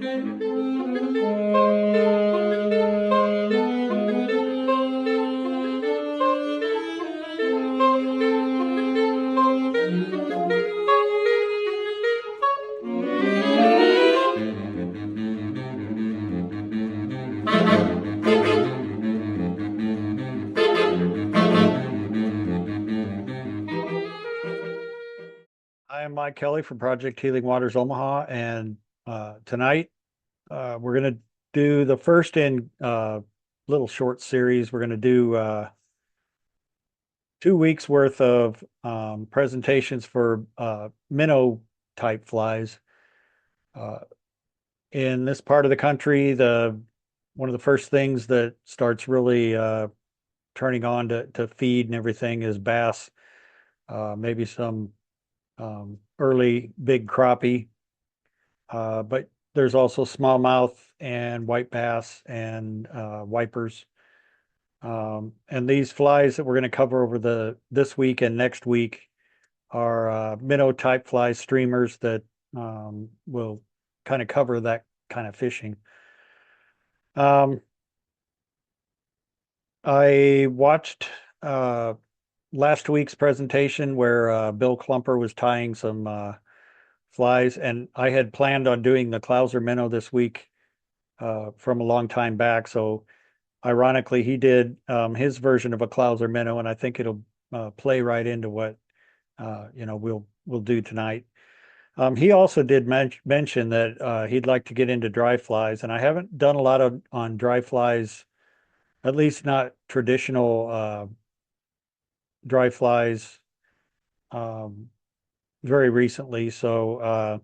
I am Mike Kelly from Project Healing Waters Omaha, and tonight we're going to do the first in little short series. We're going to do 2 weeks worth of presentations for minnow type flies. Uh, in this part of the country, one of the first things that starts really turning on to feed and everything is bass, maybe some early big crappie, but there's also smallmouth and white bass and wipers. And these flies that we're going to cover over this week and next week are minnow type flies, streamers that will kind of cover that kind of fishing. I watched last week's presentation where Bill Klumper was tying some flies, and I had planned on doing the Clouser Minnow this week from a long time back. So ironically, he did his version of a Clouser Minnow, and I think it'll play right into what we'll do tonight. He also did mention that he'd like to get into dry flies, and I haven't done a lot on dry flies, at least not traditional dry flies, very recently. So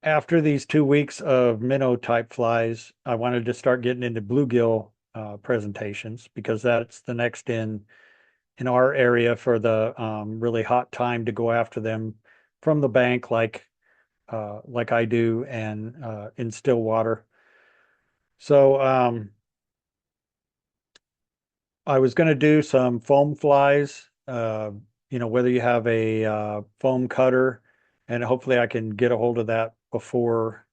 after these 2 weeks of minnow type flies, I wanted to start getting into bluegill presentations, because that's the next in our area for the really hot time to go after them from the bank, like I do, and in still water. So I was going to do some foam flies, whether you have a foam cutter, and hopefully I can get a hold of that before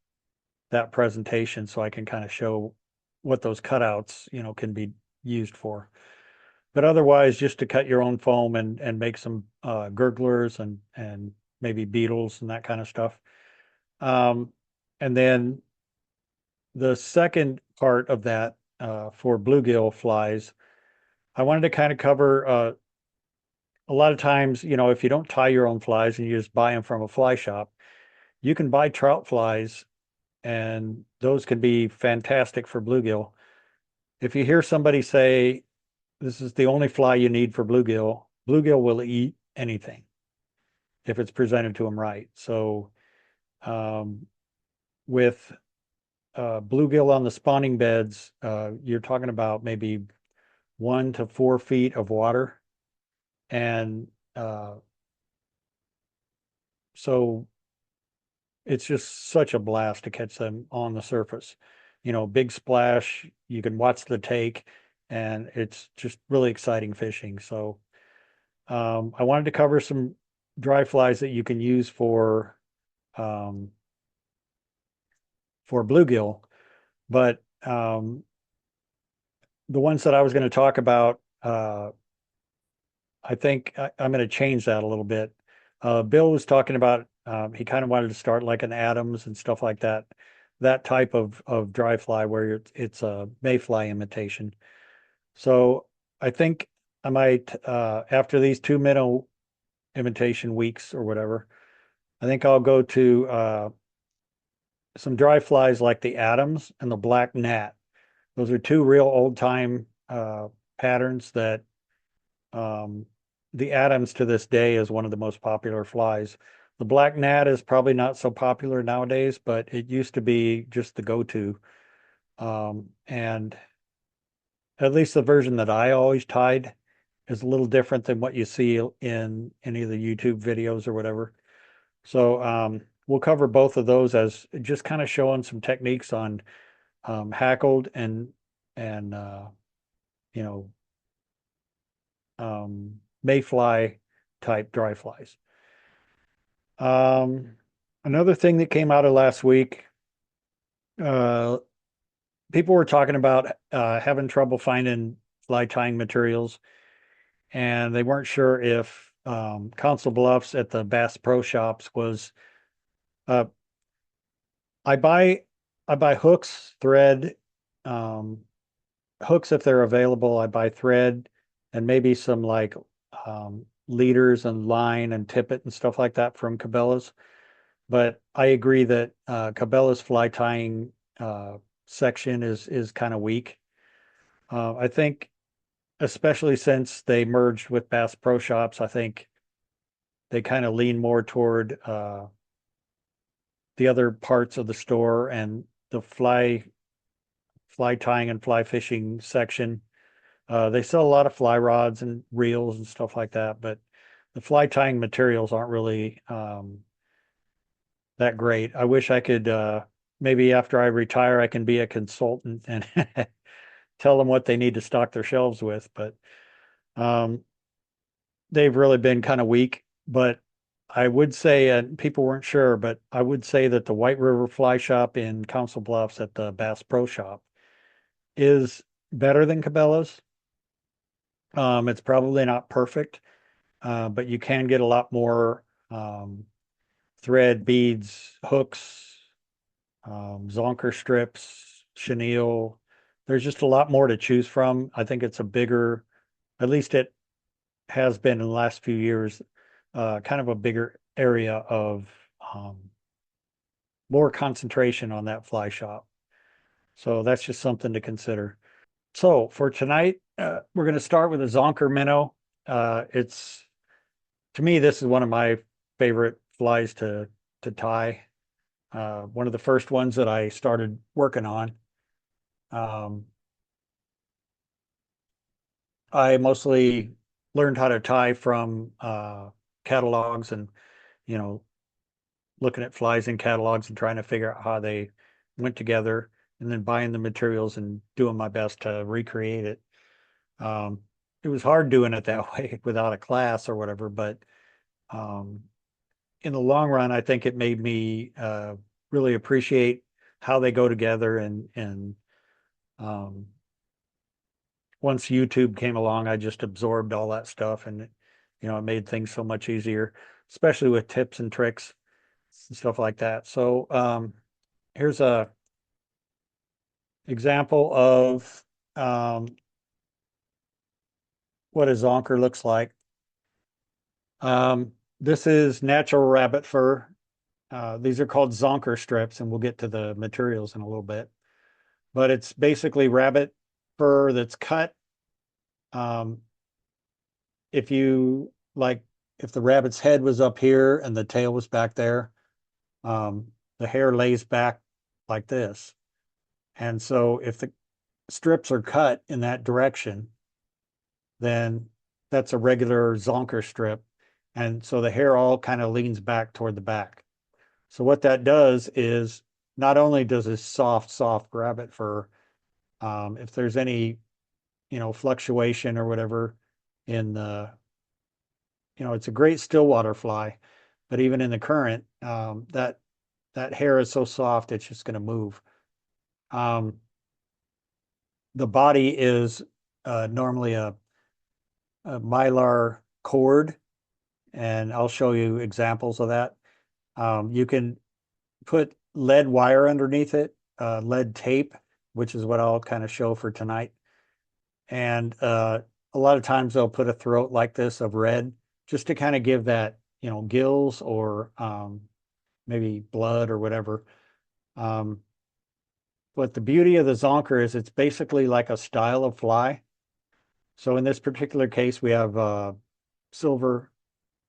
that presentation so I can kind of show what those cutouts, can be used for. But otherwise, just to cut your own foam and make some gurglers and maybe beetles and that kind of stuff. And then the second part of that for bluegill flies, I wanted to kind of cover a lot of times, if you don't tie your own flies and you just buy them from a fly shop, you can buy trout flies, and those can be fantastic for bluegill. If you hear somebody say, this is the only fly you need for bluegill, bluegill will eat anything if it's presented to them right. So with bluegill on the spawning beds, you're talking about maybe 1 to 4 feet of water. And so it's just such a blast to catch them on the surface. Big splash, you can watch the take, and it's just really exciting fishing. So I wanted to cover some dry flies that you can use for bluegill, but the ones that I was going to talk about, I think I'm going to change that a little bit. Bill was talking about he kind of wanted to start like an Adams and stuff like that, that type of dry fly where it's a mayfly imitation. So I think I might, after these 2 minnow imitation weeks or whatever, I think I'll go to some dry flies like the Adams and the black gnat. Those are 2 real old time patterns that the Adams to this day is one of the most popular flies. The black gnat is probably not so popular nowadays, but it used to be just the go-to. And at least the version that I always tied is a little different than what you see in any of the YouTube videos or whatever. So we'll cover both of those as just kind of showing some techniques on hackled and you know mayfly type dry flies. Another thing that came out of last week, uh, people were talking about having trouble finding fly tying materials, and they weren't sure if Council Bluffs at the Bass Pro Shops was. Uh, I buy I buy hooks, thread, um, hooks if they're available. I buy thread and maybe some like leaders and line and tippet and stuff like that from Cabela's. But I agree that Cabela's fly tying section is kind of weak. I think, especially since they merged with Bass Pro Shops, I think they kind of lean more toward the other parts of the store, and the fly tying and fly fishing section. They sell a lot of fly rods and reels and stuff like that, but the fly tying materials aren't really that great. I wish I could maybe after I retire, I can be a consultant and tell them what they need to stock their shelves with, but um, they've really been kind of weak. But I would say, and people weren't sure, but I would say that the White River Fly Shop in Council Bluffs at the Bass Pro Shop is better than Cabela's. It's probably not perfect, but you can get a lot more thread, beads, hooks, Zonker strips, chenille. There's just a lot more to choose from. I think it's a bigger, at least it has been in the last few years, kind of a bigger area of um, more concentration on that fly shop. So that's just something to consider. So for tonight, we're going to start with a Zonker Minnow. It's to me, this is one of my favorite flies to tie. One of the first ones that I started working on. Um, I mostly learned how to tie from catalogs and, you know, looking at flies in catalogs and trying to figure out how they went together, and then buying the materials and doing my best to recreate it. Um, it was hard doing it that way without a class or whatever, but um, in the long run, I think it made me really appreciate how they go together. And um, once YouTube came along, I just absorbed all that stuff, and it made things so much easier, especially with tips and tricks and stuff like that. So here's a example of what a zonker looks like. This is natural rabbit fur. These are called zonker strips, and we'll get to the materials in a little bit. But it's basically rabbit fur that's cut. Um, if you like, if the rabbit's head was up here and the tail was back there, um, the hair lays back like this. And so if the strips are cut in that direction, then that's a regular zonker strip. And so the hair all kind of leans back toward the back. So what that does is not only does this soft rabbit fur, if there's any, fluctuation or whatever in the, it's a great stillwater fly, but even in the current, that hair is so soft, it's just going to move. Um, the body is normally a mylar cord, and I'll show you examples of that. You can put lead wire underneath it, lead tape, which is what I'll kind of show for tonight. And a lot of times they'll put a throat like this of red just to kind of give that, gills or maybe blood or whatever. Um, but the beauty of the zonker is it's basically like a style of fly. So in this particular case, we have silver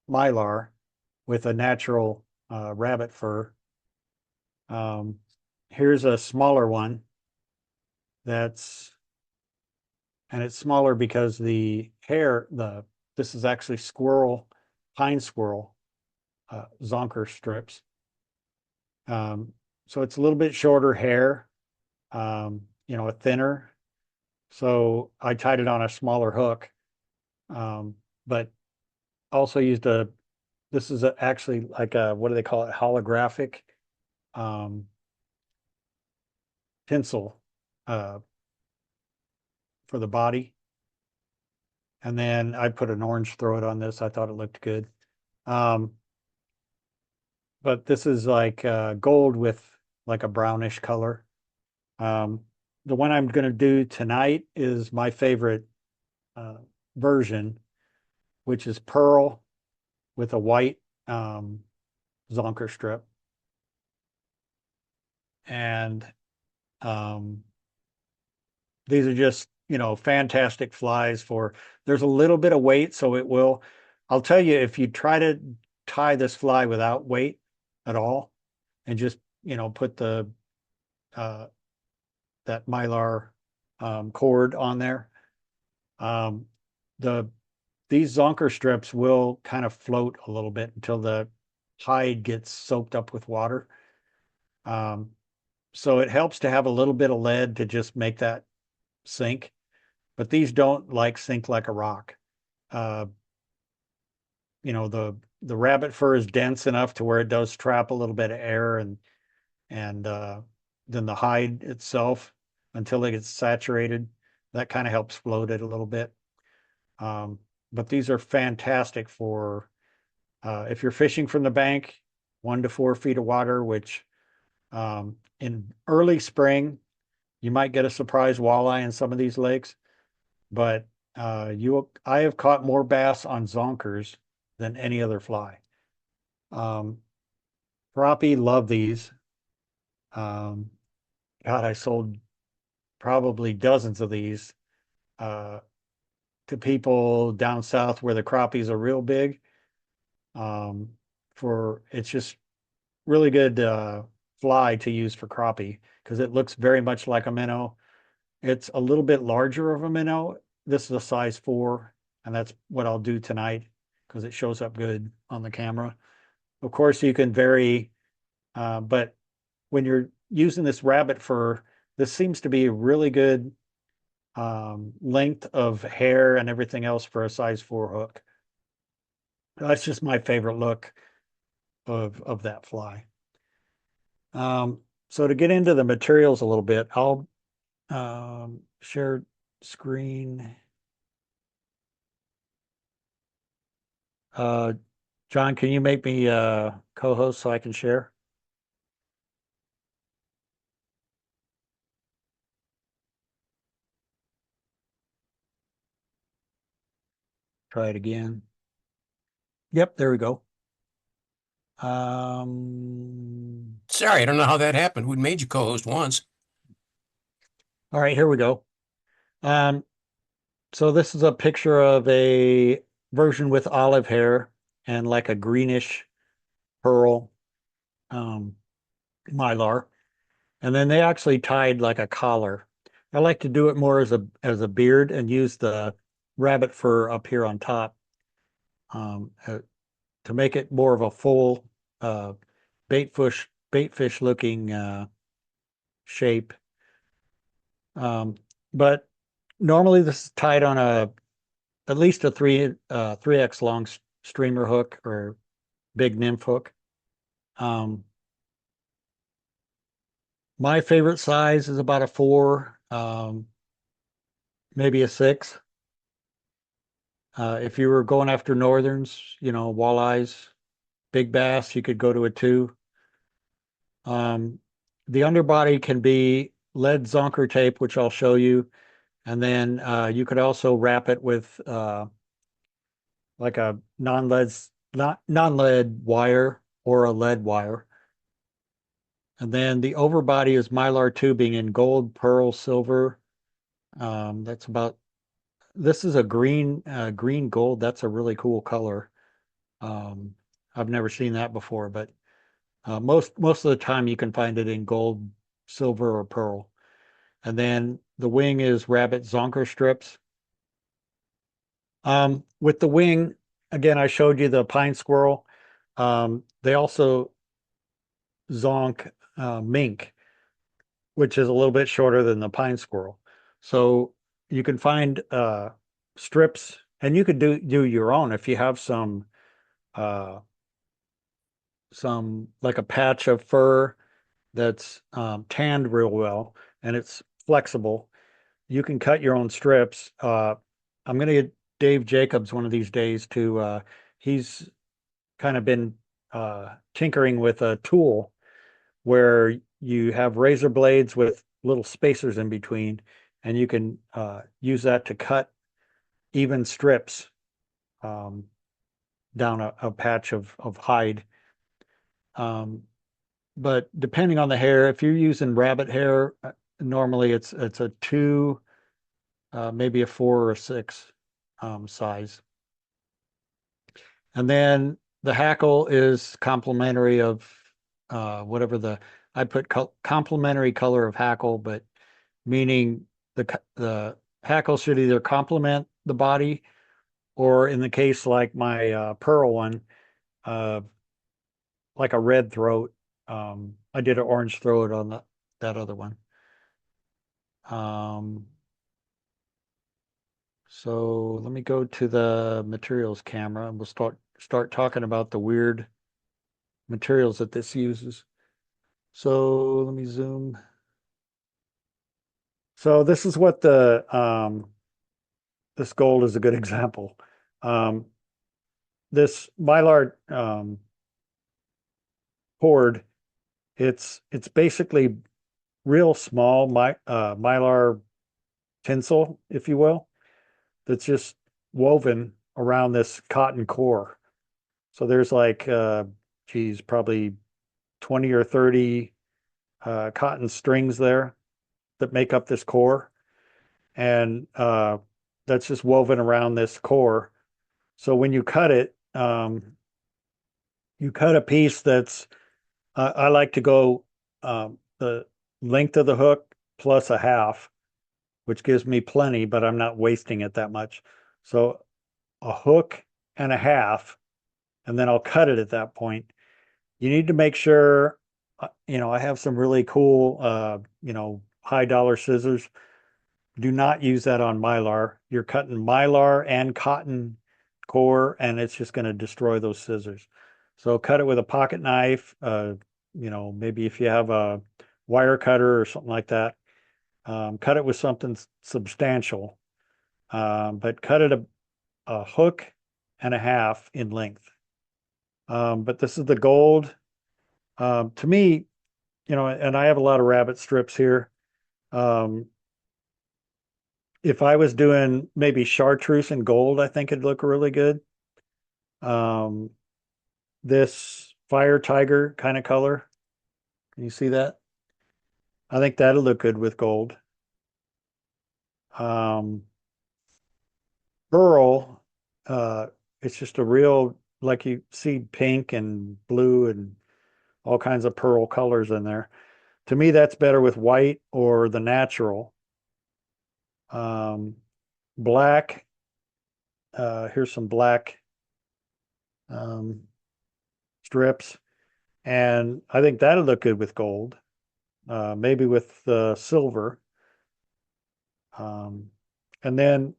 mylar with a natural rabbit fur. Um, here's a smaller one and it's smaller because the hair, this is actually pine squirrel zonker strips. So it's a little bit shorter hair, a thinner. So I tied it on a smaller hook, but also used a This is actually like a, what do they call it? Holographic um, tinsel uh, for the body. And then I put an orange throat on this. I thought it looked good. Um, but this is like gold with like a brownish color. Um, the one I'm going to do tonight is my favorite uh, version, which is pearl with a white um, Zonker strip. And um, these are just, fantastic flies for, there's a little bit of weight, so it will, I'll tell you, if you try to tie this fly without weight at all and just, put uh, that mylar cord on there, um, the these Zonker strips will kind of float a little bit until the hide gets soaked up with water. Um, so it helps to have a little bit of lead to just make that sink, but these don't like sink like a rock. Uh, the rabbit fur is dense enough to where it does trap a little bit of air and then the hide itself until it gets saturated. That kind of helps float it a little bit. Um, but these are fantastic for if you're fishing from the bank, 1 to 4 feet of water, which in early spring, you might get a surprise walleye in some of these lakes, but I have caught more bass on zonkers than any other fly. Um, Crappie love these. Um, God, I sold probably dozens of these uh, to people down south where the crappies are real big. Um, for it's just really good fly to use for crappie because it looks very much like a minnow. It's a little bit larger of a minnow. This is a size 4, and that's what I'll do tonight because it shows up good on the camera. Of course, you can vary, but when you're using this rabbit fur, this seems to be a really good length of hair and everything else for a size 4 hook. That's just my favorite look of that fly. So to get into the materials a little bit, I'll share screen. Uh, John, can you make me co-host so I can share? Try it again. Yep, there we go. Sorry, I don't know how that happened. We made you co-host once. All right, here we go. Um, so this is a picture of a version with olive hair and like a greenish pearl um, mylar. And then they actually tied like a collar. I like to do it more as a beard and use the rabbit fur up here on top um, uh, to make it more of a full uh, bait fish looking shape. Um, but normally this is tied on at least a 3x long streamer hook or big nymph hook. Um, my favorite size is about a 4, maybe a 6. If you were going after northerns, walleyes, big bass, you could go to a 2. Um, the underbody can be lead zonker tape, which I'll show you. And then you could also wrap it with like a non-lead wire or a lead wire. And then the overbody is mylar tubing in gold, pearl, silver. That's about, this is a green gold. That's a really cool color. Um, I've never seen that before, but most of the time you can find it in gold, silver, or pearl. And then the wing is rabbit zonker strips. With the wing, again, I showed you the pine squirrel. They also zonk mink, which is a little bit shorter than the pine squirrel. So you can find strips, and you could do your own if you have some some like a patch of fur that's tanned real well and it's flexible. You can cut your own strips. I'm going to get Dave Jacobs one of these days to, he's kind of been tinkering with a tool where you have razor blades with little spacers in between, and you can use that to cut even strips um, down a patch of hide. Um, but depending on the hair, if you're using rabbit hair, normally it's a two, maybe a four or a six size. And then the hackle is complementary of whatever I put complementary color of hackle, but meaning the hackle should either complement the body or in the case like my pearl one, uh, like a red throat. I did an orange throat on that other one. Um, so let me go to the materials camera and we'll start talking about the weird materials that this uses. So let me zoom. So this is what this gold is a good example. Um, this mylar cord, it's basically real small mylar tinsel, if you will, that's just woven around this cotton core. So there's like, geez, probably 20 or 30 cotton strings there that make up this core. And that's just woven around this core. So when you cut it, you cut a piece that's, I like to go the length of the hook plus a half, which gives me plenty, but I'm not wasting it that much. So a hook and a half, and then I'll cut it at that point. You need to make sure, I have some really cool, high dollar scissors. Do not use that on mylar. You're cutting mylar and cotton core, and it's just going to destroy those scissors. So cut it with a pocket knife. Maybe if you have a wire cutter or something like that, cut it with something substantial. But cut it a hook and a half in length. But this is the gold. To me, and I have a lot of rabbit strips here. Um, if I was doing maybe chartreuse and gold, I think it'd look really good. Um, this fire tiger kind of color. Can you see that? I think that'll look good with gold. Um, Pearl, it's just a real, like you see pink and blue and all kinds of pearl colors in there. To me, that's better with white or the natural. Um, Black, here's some black um, strips. And I think that'll look good with gold, maybe with silver. Um, and then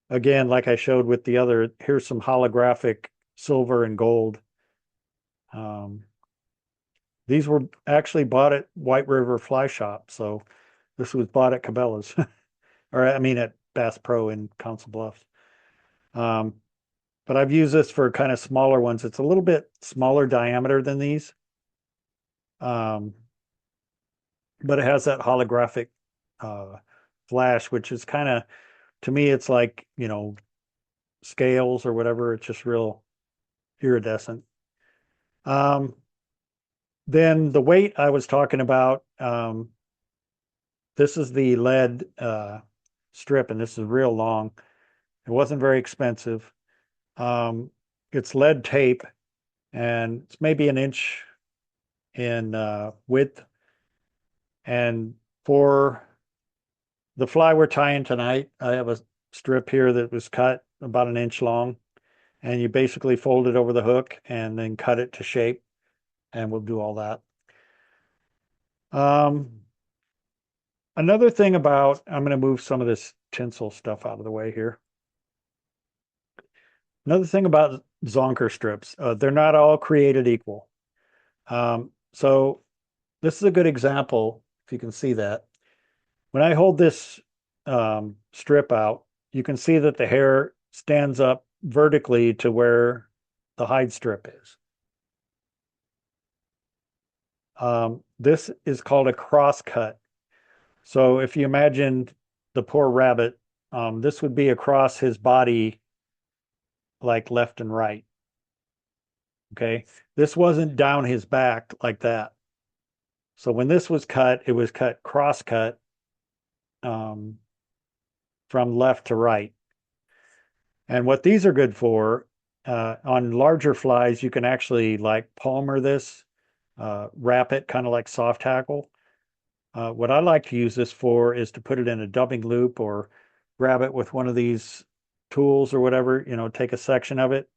again, like I showed with the other, here's some holographic silver and gold. Um, these were actually bought at White River Fly Shop. So this was bought at Cabela's, or I mean at Bass Pro in Council Bluffs. Um, but I've used this for kind of smaller ones. It's a little bit smaller diameter than these. Um, but it has that holographic uh, flash, which is kind of, to me, it's like, scales or whatever. It's just real iridescent. Um, then the weight I was talking about, this is the lead strip, and this is real long. It wasn't very expensive. Um, it's lead tape, and it's maybe an inch in width. And for the fly we're tying tonight, I have a strip here that was cut about an inch long, and you basically fold it over the hook and then cut it to shape, and we'll do all that. Another thing about, I'm going to move some of this tinsel stuff out of the way here. Another thing about Zonker strips, they're not all created equal. So this is a good example, if you can see that. When I hold this strip out, you can see that the hair stands up vertically to where the hide strip is. This is called a cross cut. So if you imagine the poor rabbit, this would be across his body, like left and right. Okay. This wasn't down his back like that. So when this was cut, it was cut cross cut um, from left to right. And what these are good for, on larger flies, you can actually like palmer this, wrap it kind of like soft tackle. What I like to use this for is to put it in a dubbing loop or grab it with one of these tools or whatever, take a section of it,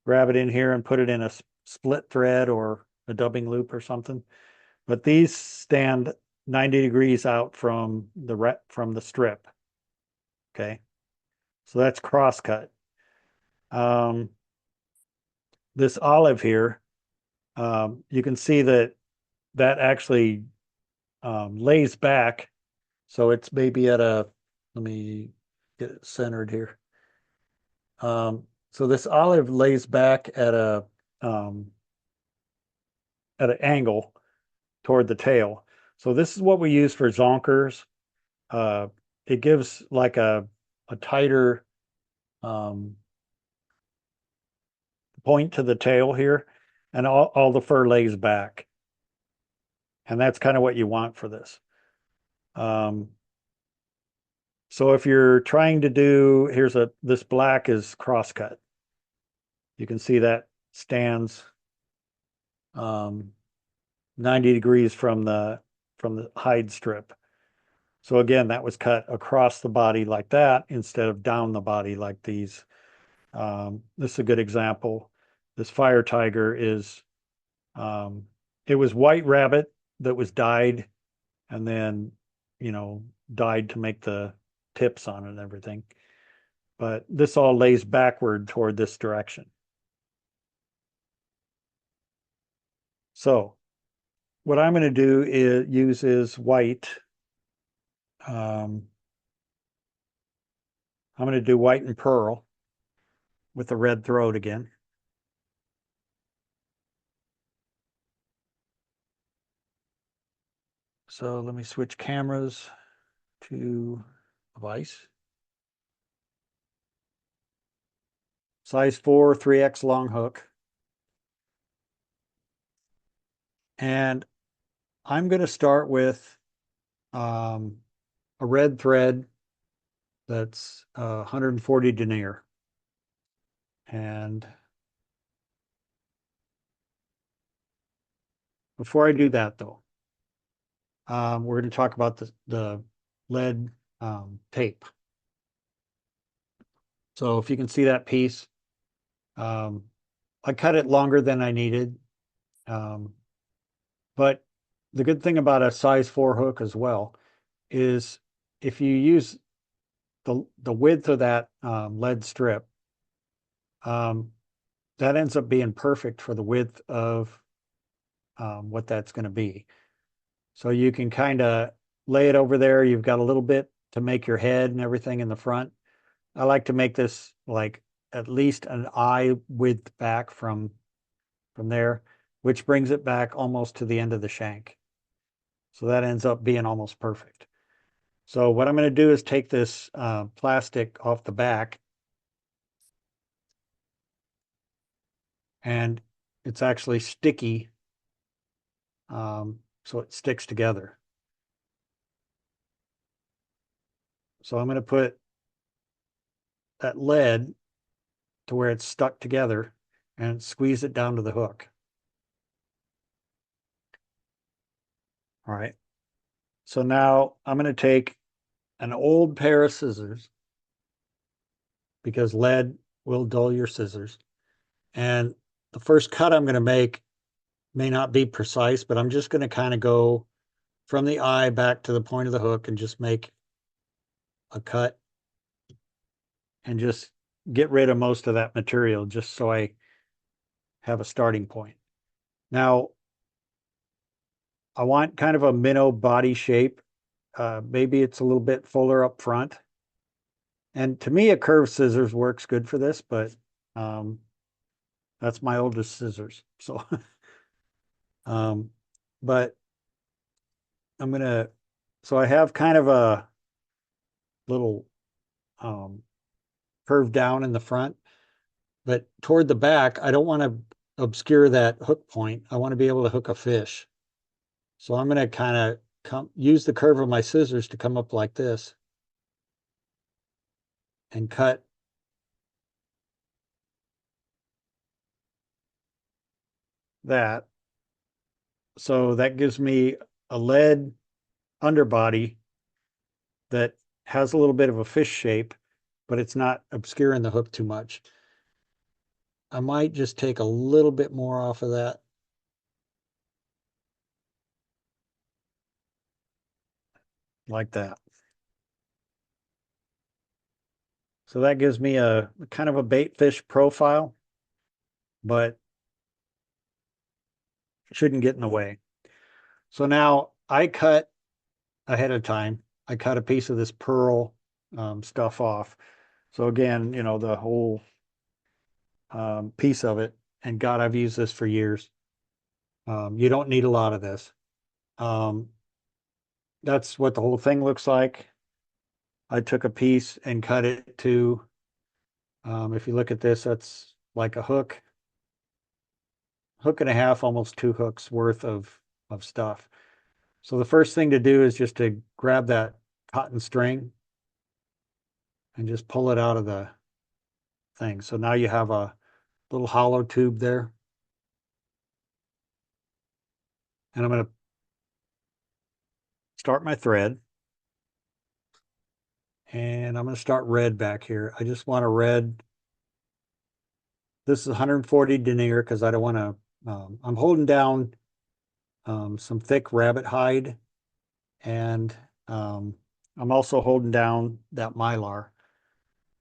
grab it in here and put it in a split thread or a dubbing loop or something. But these stand 90 degrees out from the strip. Okay. So that's cross cut. Um, this olive here, you can see that actually lays back. So it's maybe let me get it centered here. So this olive lays back um, at an angle toward the tail. So this is what we use for zonkers. Uh, it gives like a tighter um, point to the tail here, and all the fur lays back. And that's kind of what you want for this. Um, so if you're trying to do, this black is crosscut. You can see that stands 90 degrees from the hide strip. So again, that was cut across the body like that instead of down the body like these. This is a good example. This fire tiger is, it was white rabbit that was dyed and then, dyed to make the tips on it and everything. But this all lays backward toward this direction. So what I'm going to do is white. I'm going to do white and pearl with the red throat again. So let me switch cameras to device. Size 4, 3X long hook. And I'm going to start with a red thread that's 140 denier. And before I do that, though, we're going to talk about the lead tape. So if you can see that piece, I cut it longer than I needed. But the good thing about a size 4 hook as well is if you use the width of that lead strip, that ends up being perfect for the width of what that's going to be. So you can kind of lay it over there. You've got a little bit to make your head and everything in the front. I like to make this like at least an eye width back from there, which brings it back almost to the end of the shank. So that ends up being almost perfect. So what I'm going to do is take this plastic off the back, and it's actually sticky, so it sticks together. So I'm going to put that lead to where it's stuck together and squeeze it down to the hook. All right. So now I'm going to take an old pair of scissors, because lead will dull your scissors. And the first cut I'm going to make may not be precise, but I'm just going to kind of go from the eye back to the point of the hook and just make a cut and just get rid of most of that material just so I have a starting point. Now, I want kind of a minnow body shape. Maybe it's a little bit fuller up front. And to me, a curved scissors works good for this, but um, that's my oldest scissors. So, um, but I'm gonna, so I have kind of a little um, curve down in the front, but toward the back, I don't want to obscure that hook point. I want to be able to hook a fish. So I'm going to kind of use the curve of my scissors to come up like this and cut that. So that gives me a lead underbody that has a little bit of a fish shape, but it's not obscuring the hook too much. I might just take a little bit more off of that. Like that. So that gives me a kind of a bait fish profile, but shouldn't get in the way. So now I cut ahead of time. I cut a piece of this pearl stuff off. So again, you know, the whole piece of it. And God, I've used this for years. You don't need a lot of this. Um, that's what the whole thing looks like. I took a piece and cut it to, if you look at this, that's like a hook, hook and a half, almost two hooks worth of stuff. So the first thing to do is just to grab that cotton string and just pull it out of the thing. So now you have a little hollow tube there. And I'm going to start my thread. And I'm going to start red back here. I just want a red. This is 140 denier because I don't want to, I'm holding down some thick rabbit hide. And I'm also holding down that mylar.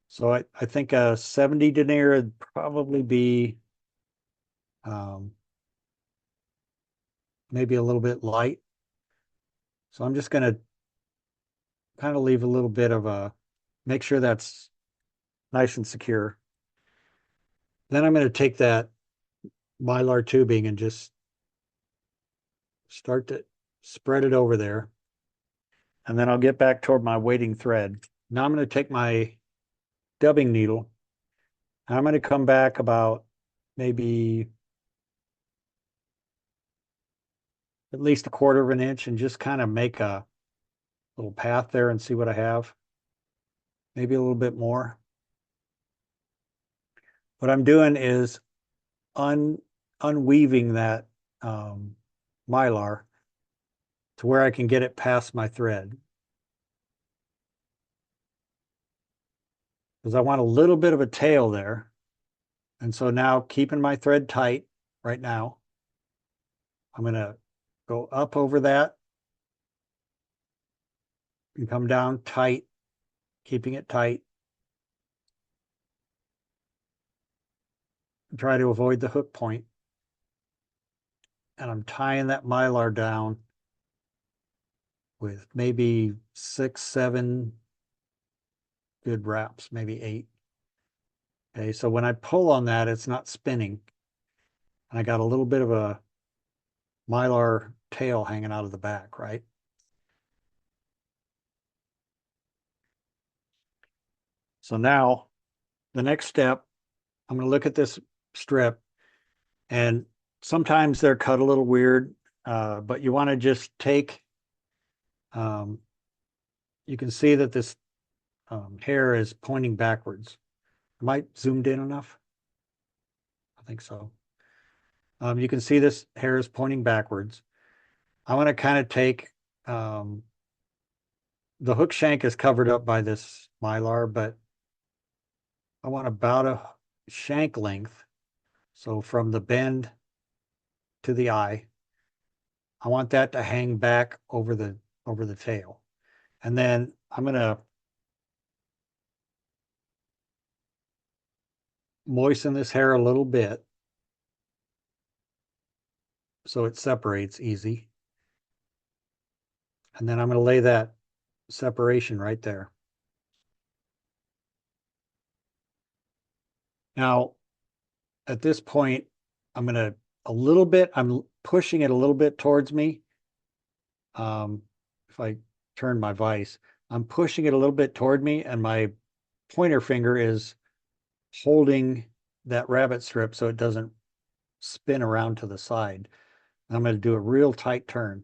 So I think a 70 denier would probably be maybe a little bit light. So I'm just going to kind of leave a little bit of a, make sure that's nice and secure. Then I'm going to take that mylar tubing and just start to spread it over there. And then I'll get back toward my waiting thread. Now I'm going to take my dubbing needle. I'm going to come back about maybe at least a quarter of an inch and just kind of make a little path there and see what I have. Maybe a little bit more. What I'm doing is unweaving that mylar to where I can get it past my thread. Because I want a little bit of a tail there. And so now keeping my thread tight right now, I'm going to go up over that and come down tight, keeping it tight. Try to avoid the hook point. And I'm tying that mylar down with maybe 6, 7 good wraps, maybe 8. Okay, so when I pull on that, it's not spinning. And I got a little bit of a mylar tail hanging out of the back, right? So now the next step, I'm going to look at this strip, and sometimes they're cut a little weird, but you want to just take, you can see that this hair is pointing backwards. Am I zoomed in enough? I think so. You can see this hair is pointing backwards. I want to kind of take, the hook shank is covered up by this mylar, but I want about a shank length. So from the bend to the eye, I want that to hang back over the tail. And then I'm going to moisten this hair a little bit so it separates easy. And then I'm going to lay that separation right there. Now, at this point, I'm pushing it a little bit towards me. If I turn my vise, I'm pushing it a little bit toward me, and my pointer finger is holding that rabbit strip so it doesn't spin around to the side. I'm going to do a real tight turn.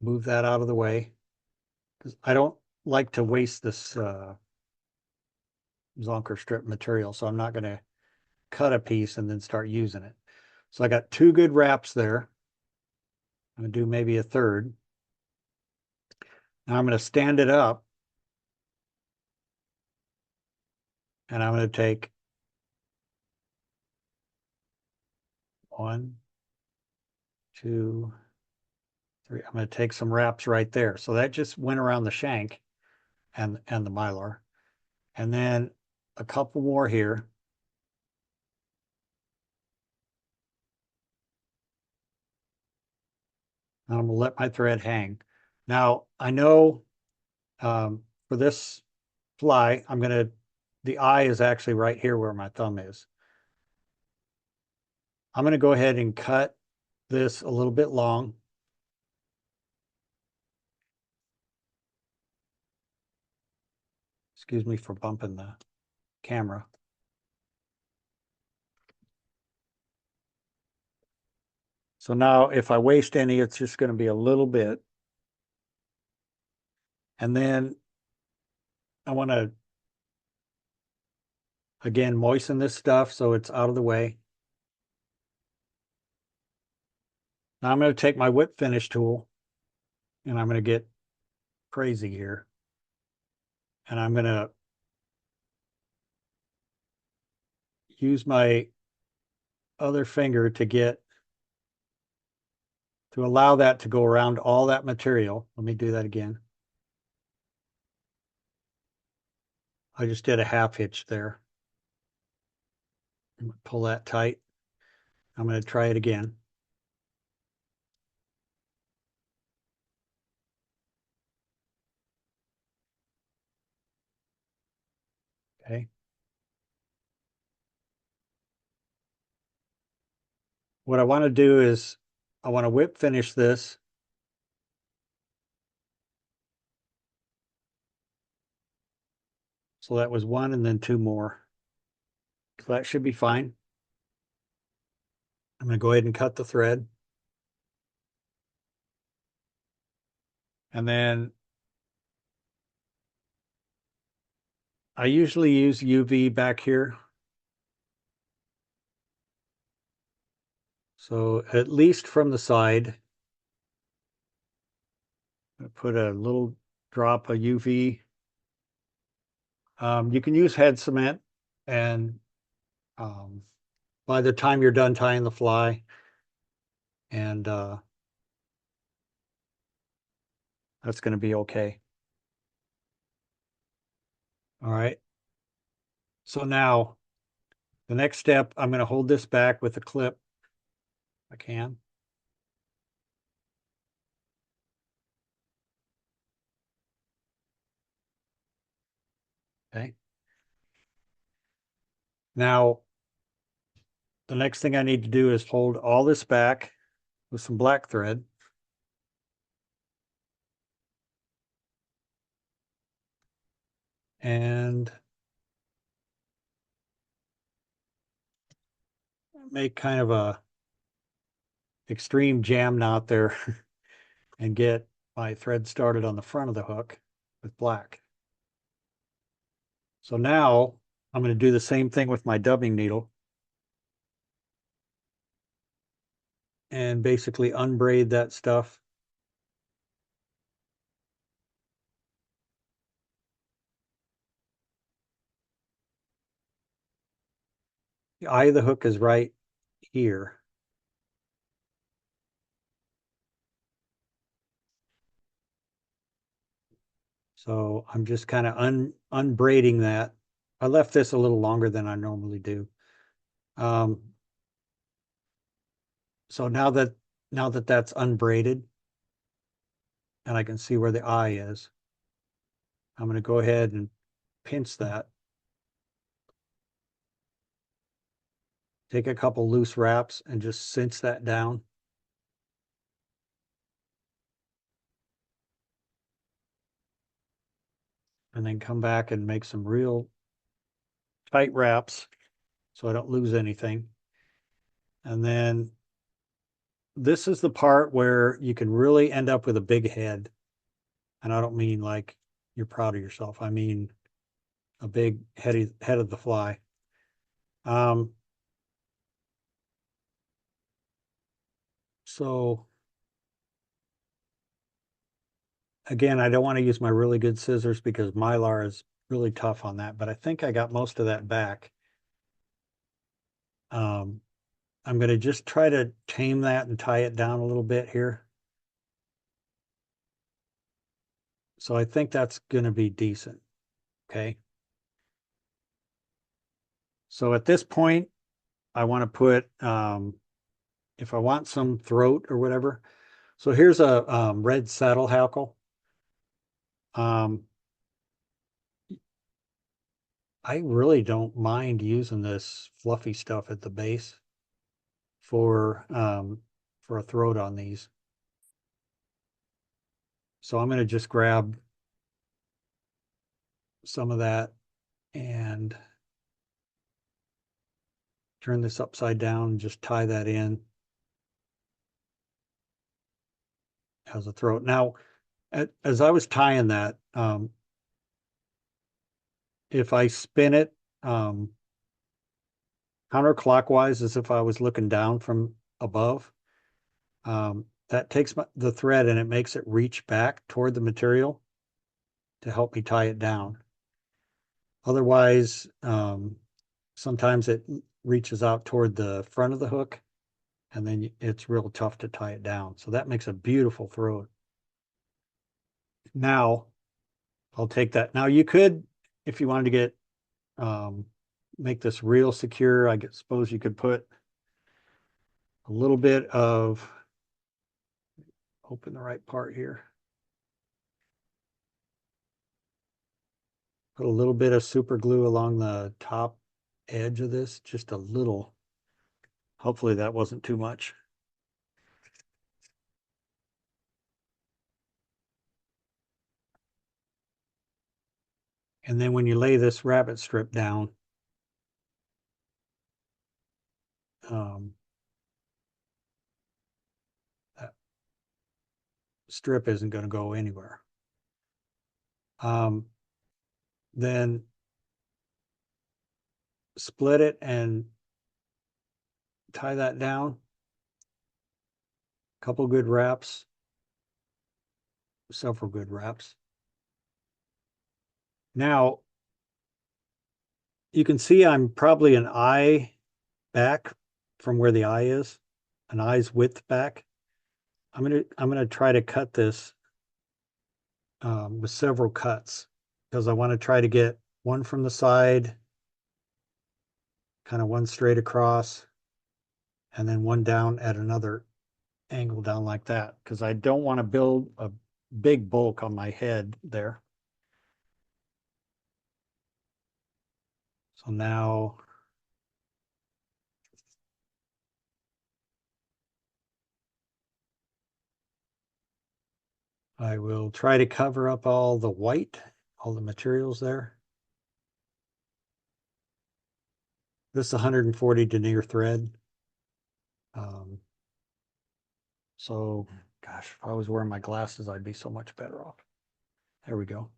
Move that out of the way because I don't like to waste this Zonker strip material, so I'm not going to cut a piece and then start using it. So I got 2 good wraps there. I'm going to do maybe a third. Now I'm going to stand it up, and I'm going to take 1, 2, 3. I'm going to take some wraps right there. So that just went around the shank and the mylar. And then a couple more here. And I'm going to let my thread hang. Now, I know for this fly, the eye is actually right here where my thumb is. I'm going to go ahead and cut this a little bit long. Excuse me for bumping the camera. So now if I waste any, it's just going to be a little bit. And then I want to, again, moisten this stuff so it's out of the way. Now I'm going to take my whip finish tool and I'm going to get crazy here. And I'm going to use my other finger to allow that to go around all that material. Let me do that again. I just did a half hitch there. Pull that tight. I'm going to try it again. Okay. What I want to do is I want to whip finish this. So that was 1 and then 2 more. So that should be fine. I'm going to go ahead and cut the thread. And then I usually use UV back here. So at least from the side, I put a little drop of UV. You can use head cement, and by the time you're done tying the fly, and that's going to be okay. All right. So now the next step, I'm going to hold this back with a clip. I can. Okay. Now, the next thing I need to do is hold all this back with some black thread. And make kind of a extreme jam knot there and get my thread started on the front of the hook with black. So now I'm going to do the same thing with my dubbing needle and basically unbraid that stuff. The eye of the hook is right here. So I'm just kind of unbraiding that. I left this a little longer than I normally do. So now that now that that's unbraided and I can see where the eye is, I'm going to go ahead and pinch that. Take a couple loose wraps and just cinch that down. And then come back and make some real tight wraps so I don't lose anything. And then this is the part where you can really end up with a big head. And I don't mean like you're proud of yourself. I mean a big head of the fly. So again, I don't want to use my really good scissors because Mylar is really tough on that, but I think I got most of that back. I'm going to just try to tame that and tie it down a little bit here. So I think that's going to be decent. Okay. So at this point, I want to put, if I want some throat or whatever. So here's a red saddle hackle. I really don't mind using this fluffy stuff at the base for a throat on these. So I'm going to just grab some of that and turn this upside down and just tie that in as a throat. Now, as I was tying that, if I spin it counterclockwise as if I was looking down from above, that takes the thread and it makes it reach back toward the material to help me tie it down. Otherwise, sometimes it reaches out toward the front of the hook and then it's real tough to tie it down. So that makes a beautiful throat. Now, I'll take that. Now you could, if you wanted to get, make this real secure, I suppose you could put a little bit of, open the right part here. Put a little bit of super glue along the top edge of this, just a little. Hopefully that wasn't too much. And then when you lay this rabbit strip down, that strip isn't going to go anywhere. Then split it and tie that down. A couple good wraps, several good wraps. Now, you can see I'm probably an eye back from where the eye is, an eye's width back. I'm gonna try to cut this with several cuts because I want to try to get one from the side, kind of one straight across, and then one down at another angle down like that because I don't want to build a big bulk on my head there. So now I will try to cover up all the white, all the materials there. This is 140 denier thread. So, gosh, if I was wearing my glasses, I'd be so much better off. There we go.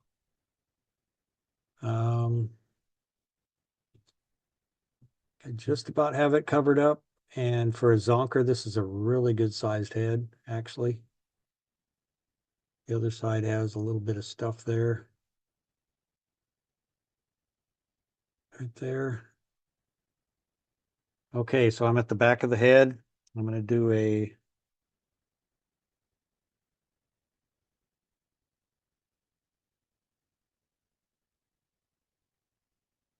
I just about have it covered up. And for a Zonker, this is a really good sized head, actually. The other side has a little bit of stuff there. Right there. Okay, so I'm at the back of the head. I'm going to do a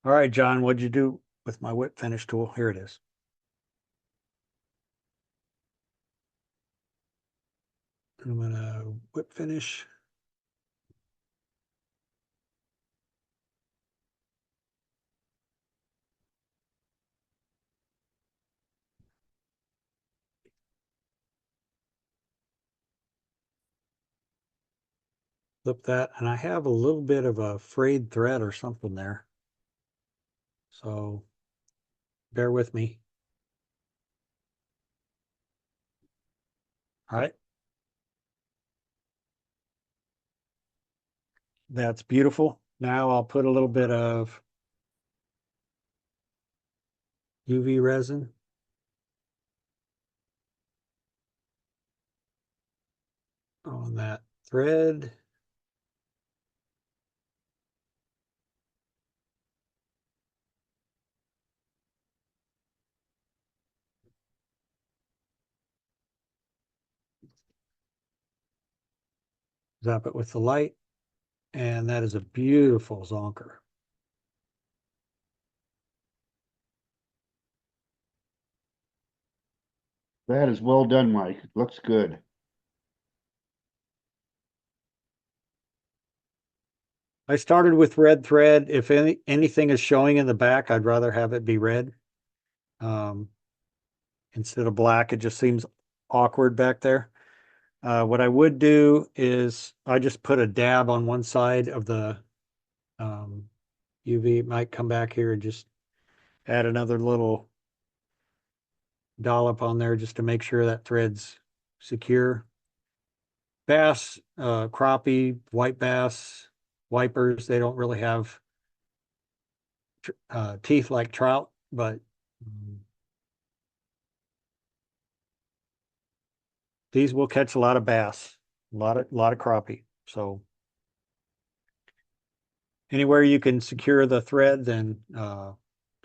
all right, John, what'd you do with my whip finish tool? Here it is. I'm gonna whip finish. Flip that, and I have a little bit of a frayed thread or something there. So bear with me. All right. That's beautiful. Now I'll put a little bit of UV resin. On that thread. Zap it with the light. And that is a beautiful zonker. That is well done, Mike. It looks good. I started with red thread. If anything is showing in the back, I'd rather have it be red. Instead of black, it just seems awkward back there. What I would do is I just put a dab on one side of the UV. It might come back here and just add another little dollop on there just to make sure that thread's secure. Bass, crappie, white bass, wipers, they don't really have teeth like trout, but these will catch a lot of bass, a lot of crappie. So anywhere you can secure the thread, then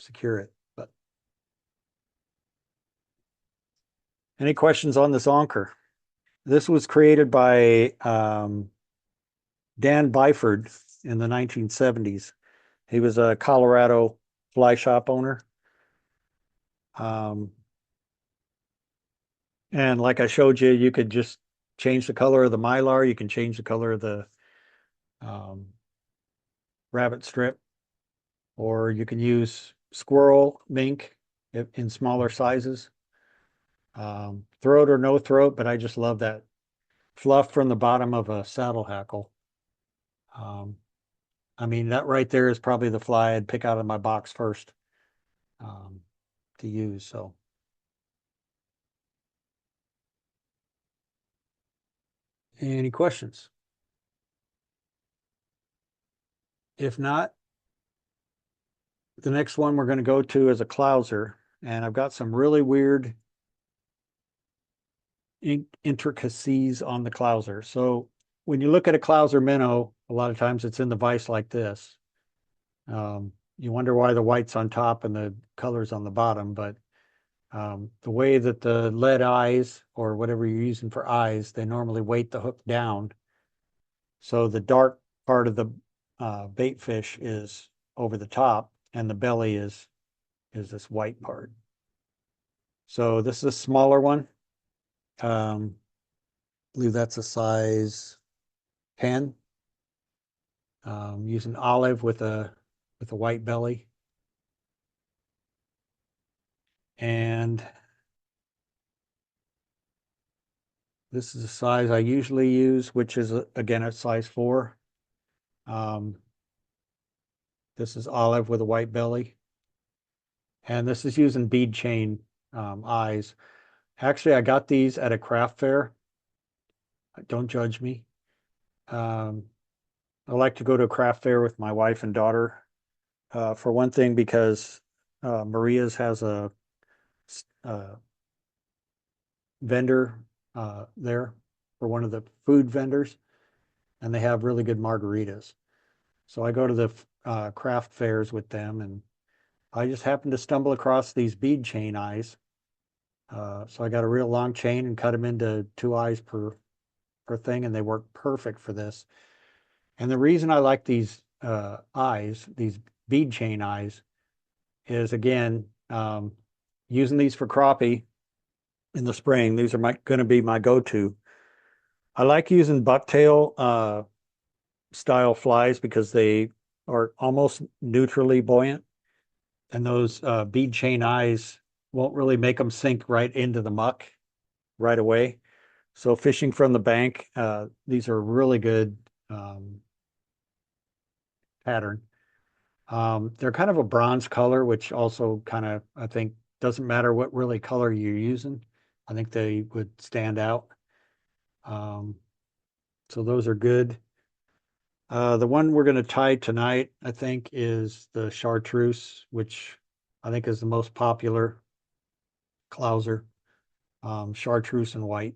secure it. But any questions on this Zonker? This was created by Dan Byford in the 1970s. He was a Colorado fly shop owner. And like I showed you, you could just change the color of the Mylar. You can change the color of the rabbit strip, or you can use squirrel mink in smaller sizes. Throat or no throat, but I just love that fluff from the bottom of a saddle hackle. I mean, that right there is probably the fly I'd pick out of my box first to use. So, any questions? If not, the next one we're going to go to is a Clouser, and I've got some really weird intricacies on the Clouser. So when you look at a Clouser Minnow, a lot of times it's in the vise like this. You wonder why the white's on top and the color's on the bottom, but the way that the lead eyes or whatever you're using for eyes, they normally weight the hook down. So the dark part of the bait fish is over the top and the belly is this white part. So this is a smaller one. I believe that's a size 10. Using olive with a white belly. And this is a size I usually use, which is again a size 4. This is olive with a white belly. And this is using bead chain eyes. Actually, I got these at a craft fair. Don't judge me. I like to go to a craft fair with my wife and daughter. For one thing, because Maria's has a vendor there for one of the food vendors, and they have really good margaritas. So I go to the craft fairs with them, and I just happened to stumble across these bead chain eyes. So I got a real long chain and cut them into 2 eyes per thing, and they work perfect for this. And the reason I like these eyes, these bead chain eyes, is again, using these for crappie in the spring. These are going to be my go-to. I like using bucktail style flies because they are almost neutrally buoyant, and those bead chain eyes won't really make them sink right into the muck right away. So fishing from the bank, these are really good pattern. They're kind of a bronze color, which also kind of, I think, doesn't matter what really color you're using. I think they would stand out. So those are good. The one we're going to tie tonight, I think, is the chartreuse, which I think is the most popular Clouser. Chartreuse and white.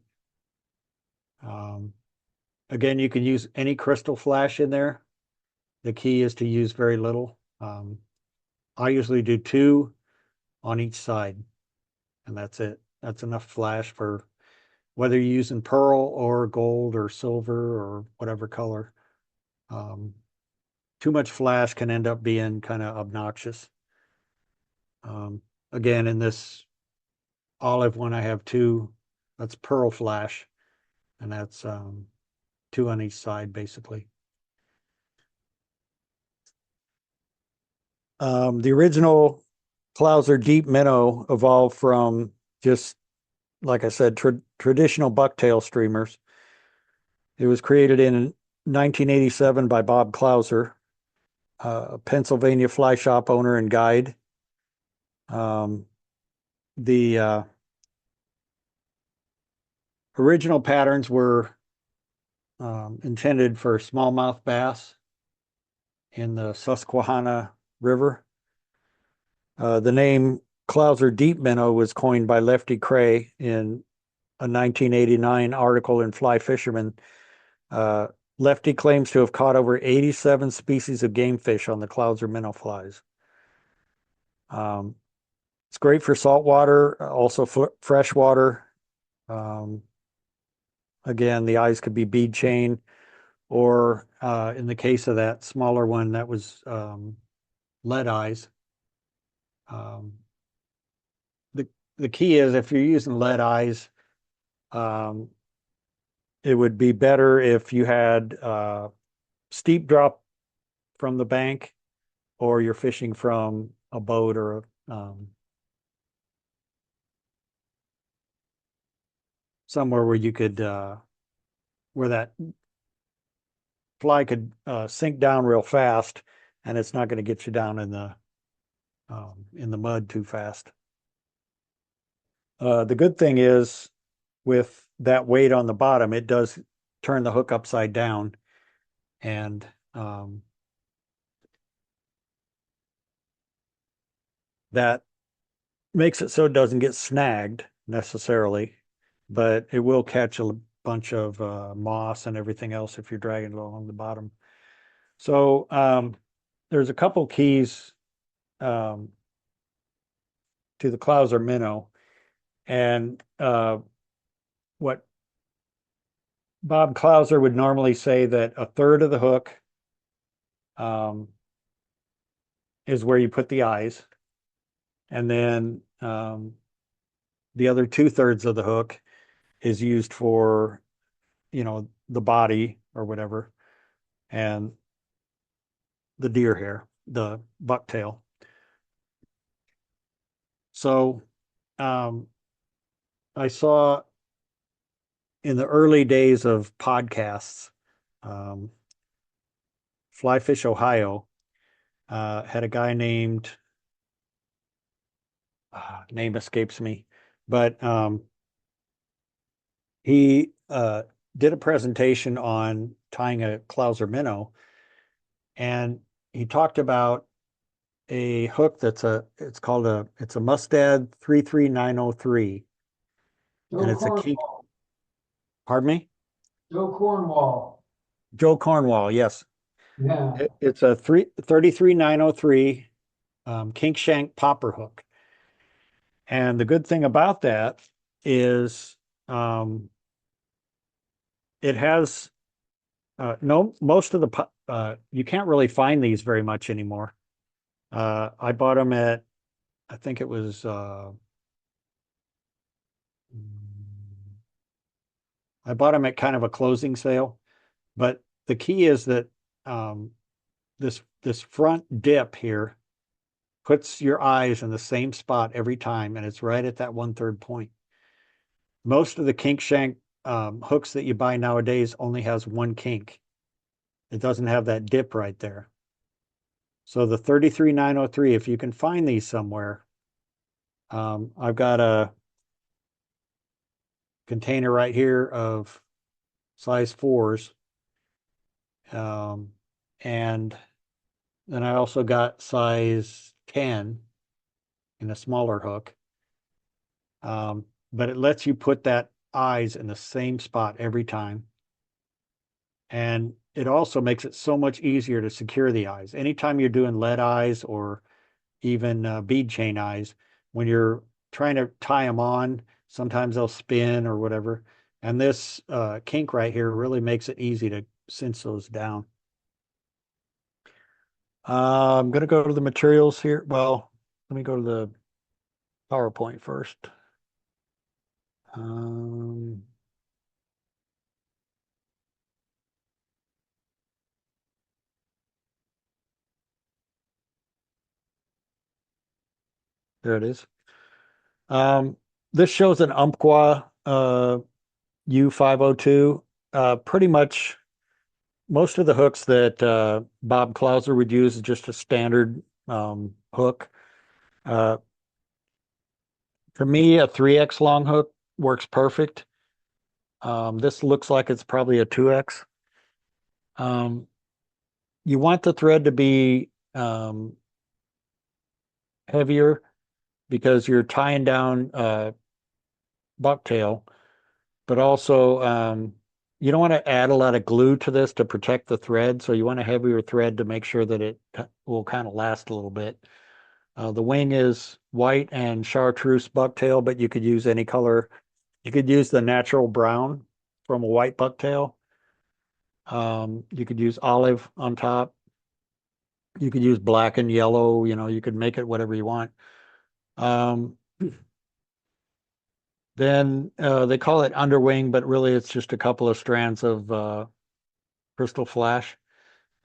Again, you can use any crystal flash in there. The key is to use very little. I usually do 2 on each side, and that's it. That's enough flash for whether you're using pearl or gold or silver or whatever color. Too much flash can end up being kind of obnoxious. Again, in this olive one, I have 2. That's pearl flash, and that's 2 on each side, basically. The original Clouser Deep Minnow evolved from just, like I said, traditional bucktail streamers. It was created in 1987 by Bob Clouser, a Pennsylvania fly shop owner and guide. The original patterns were intended for smallmouth bass in the Susquehanna River. The name Clouser Deep Minnow was coined by Lefty Kreh in a 1989 article in Fly Fisherman. Lefty claims to have caught over 87 species of game fish on the Clouser minnow flies. It's great for saltwater, also freshwater. Again, the eyes could be bead chain, or in the case of that smaller one, that was lead eyes. The key is if you're using lead eyes, it would be better if you had steep drop from the bank, or you're fishing from a boat or somewhere where you could where that fly could sink down real fast, and it's not going to get you down in the mud too fast. The good thing is, with that weight on the bottom, it does turn the hook upside down, and that makes it so it doesn't get snagged necessarily, but it will catch a bunch of moss and everything else if you're dragging it along the bottom. So there's a couple keys to the Clouser Minnow, and what Bob Clouser would normally say that a third of the hook is where you put the eyes, and then the other 2/3 of the hook is used for, the body or whatever, and the deer hair, the bucktail. So I saw in the early days of podcasts, Fly Fish Ohio had a guy named, name escapes me, but he did a presentation on tying a Clouser minnow, and he talked about a hook it's a Mustad 33903, and it's a kink. Pardon me? Joe Cornwall. Joe Cornwall, yes. Yeah. It's a 33903 kink shank popper hook. And the good thing about that is it has most of the you can't really find these very much anymore. I bought them at, I think it was I bought them at kind of a closing sale, but the key is that this front dip here puts your eyes in the same spot every time, and it's right at that 1/3 point. Most of the kink shank hooks that you buy nowadays only has one kink. It doesn't have that dip right there. So the 33903, if you can find these somewhere, I've got a container right here of size 4s. And then I also got size 10 in a smaller hook. But it lets you put that eyes in the same spot every time. And it also makes it so much easier to secure the eyes. Anytime you're doing lead eyes or even bead chain eyes, when you're trying to tie them on, sometimes they'll spin or whatever. And this kink right here really makes it easy to cinch those down. I'm going to go to the materials here. Well, let me go to the PowerPoint first. There it is. This shows an Umpqua U502. Pretty much most of the hooks that Bob Clouser would use is just a standard hook. For me, a 3X long hook works perfect. This looks like it's probably a 2X. You want the thread to be heavier because you're tying down bucktail, but also you don't want to add a lot of glue to this to protect the thread. So you want a heavier thread to make sure that it will kind of last a little bit. The wing is white and chartreuse bucktail, but you could use any color. You could use the natural brown from a white bucktail. You could use olive on top. You could use black and yellow, you could make it whatever you want. Then they call it underwing, but really it's just a couple of strands of crystal flash.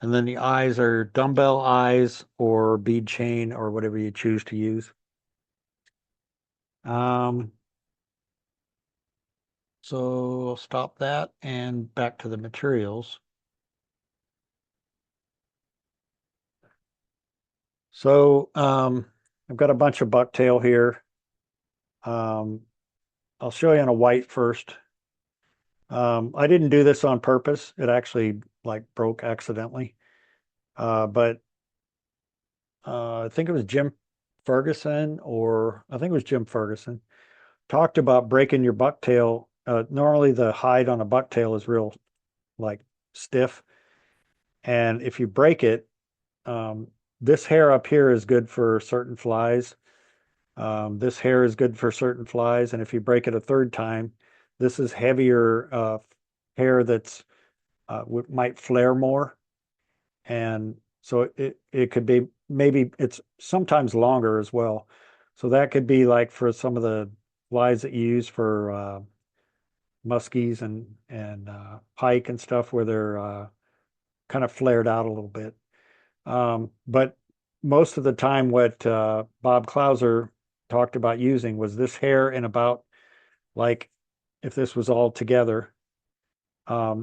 And then the eyes are dumbbell eyes or bead chain or whatever you choose to use. So I'll stop that and back to the materials. So I've got a bunch of bucktail here. I'll show you on a white first. I didn't do this on purpose. It actually broke accidentally. But I think it was Jim Ferguson, talked about breaking your bucktail. Normally the hide on a bucktail is real stiff. And if you break it, this hair up here is good for certain flies. This hair is good for certain flies. And if you break it a third time, this is heavier hair that's might flare more. And so it could be, maybe it's sometimes longer as well. So that could be for some of the flies that you use for muskies and pike and stuff where they're kind of flared out a little bit. But most of the time what Bob Clouser talked about using was this hair in about, if this was all together,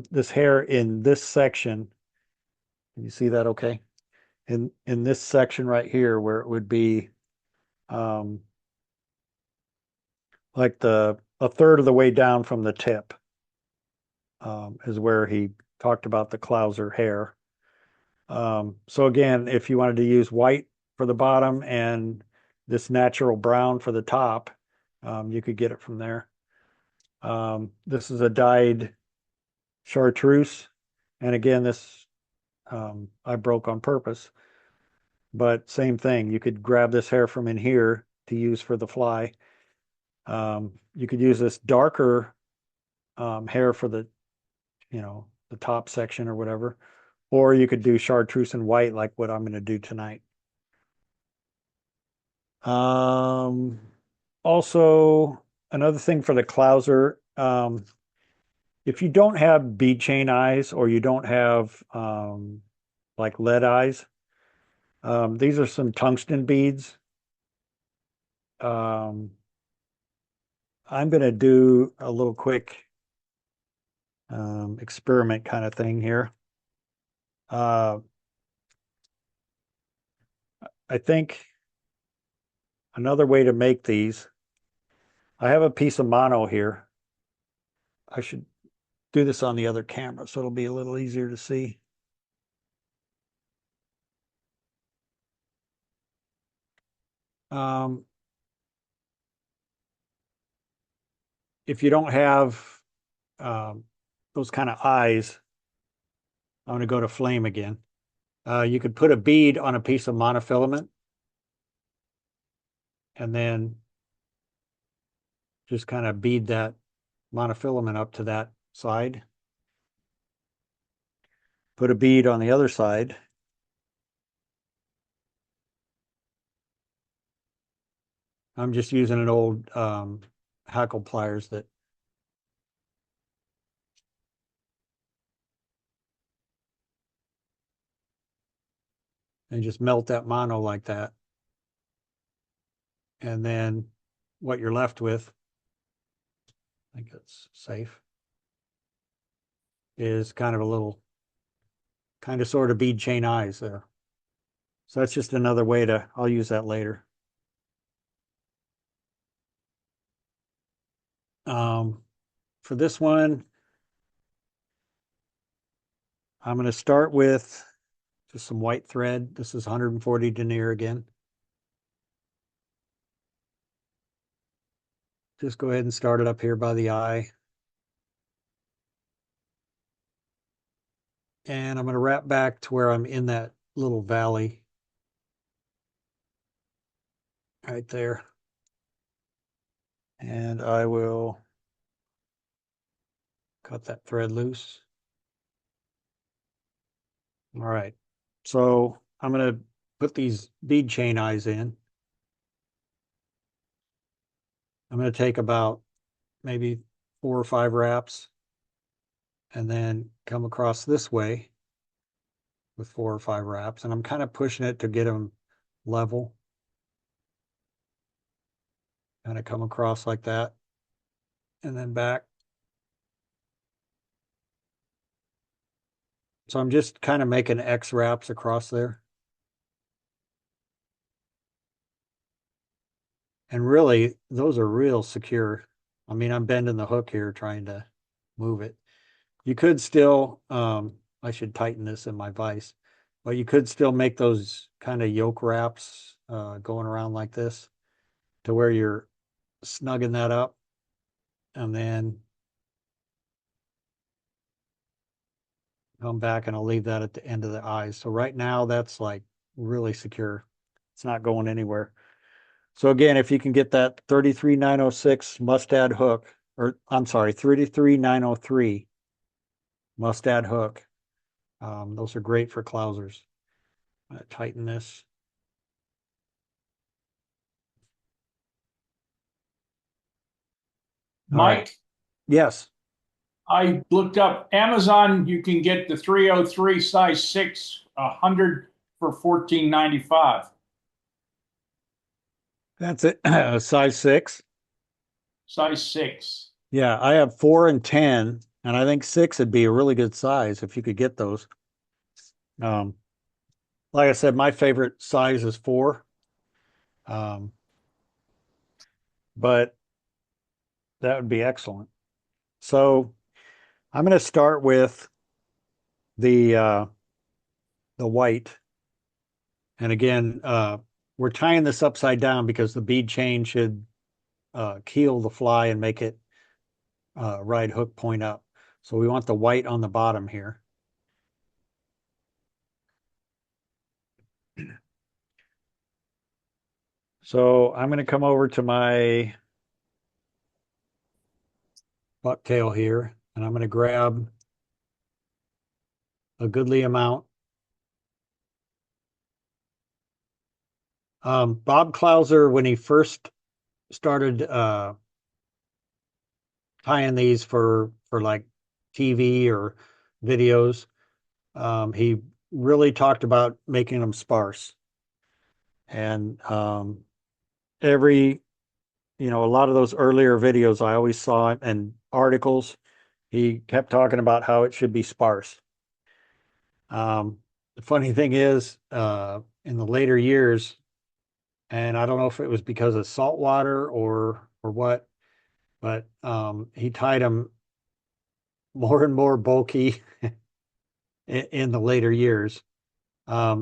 this hair in this section. Can you see that okay? In this section right here where it would be a third of the way down from the tip is where he talked about the Clouser hair. So again, if you wanted to use white for the bottom and this natural brown for the top, you could get it from there. This is a dyed chartreuse. And again, this I broke on purpose. But same thing, you could grab this hair from in here to use for the fly. You could use this darker hair for the top section or whatever. Or you could do chartreuse and white like what I'm going to do tonight. Also, another thing for the Clouser, If you don't have bead chain eyes or you don't have like lead eyes, these are some tungsten beads. I'm going to do a little quick experiment kind of thing here. I think another way to make these, I have a piece of mono here. I should do this on the other camera so it'll be a little easier to see. If you don't have those kind of eyes, I'm going to go to flame again. You could put a bead on a piece of monofilament and then just kind of bead that monofilament up to that side. Put a bead on the other side. I'm just using an old hackle pliers that and just melt that mono like that. And then what you're left with, I think it's safe, is kind of a little, kind of sort of bead chain eyes there. So that's just another way to, I'll use that later. For this one, I'm going to start with just some white thread. This is 140 denier again. Just go ahead and start it up here by the eye. And I'm going to wrap back to where I'm in that little valley right there. And I will cut that thread loose. All right. So I'm going to put these bead chain eyes in. I'm going to take about maybe 4 or 5 wraps and then come across this way with 4 or 5 wraps. And I'm kind of pushing it to get them level. Kind of come across like that and then back. So I'm just kind of making X wraps across there. And really, those are real secure. I mean, I'm bending the hook here trying to move it. You could still, I should tighten this in my vise, but you could still make those kind of yoke wraps going around like this to where you're snugging that up. And then come back and I'll leave that at the end of the eyes. So right now that's like really secure. It's not going anywhere. So again, if you can get that 33906 mustad hook, or I'm sorry, 33903 mustad hook, those are great for Clousers. Tighten this. All right. Mike, Yes. I looked up Amazon. You can get the 303 size 6, 100 for $14.95. That's it. Size 6. Size 6. Yeah, I have 4 and 10, and I think 6 would be a really good size if you could get those. Like I said, my favorite size is 4. But that would be excellent. So I'm going to start with the white. And again, we're tying this upside down because the bead chain should keel the fly and make it right hook point up. So we want the white on the bottom here. So I'm going to come over to my bucktail here, and I'm going to grab a goodly amount. Bob Clouser, when he first started tying these for like TV or videos. He really talked about making them sparse. And a lot of those earlier videos I always saw and articles, he kept talking about how it should be sparse. The funny thing is, in the later years, and I don't know if it was because of salt water or what, but he tied them more and more bulky in the later years. I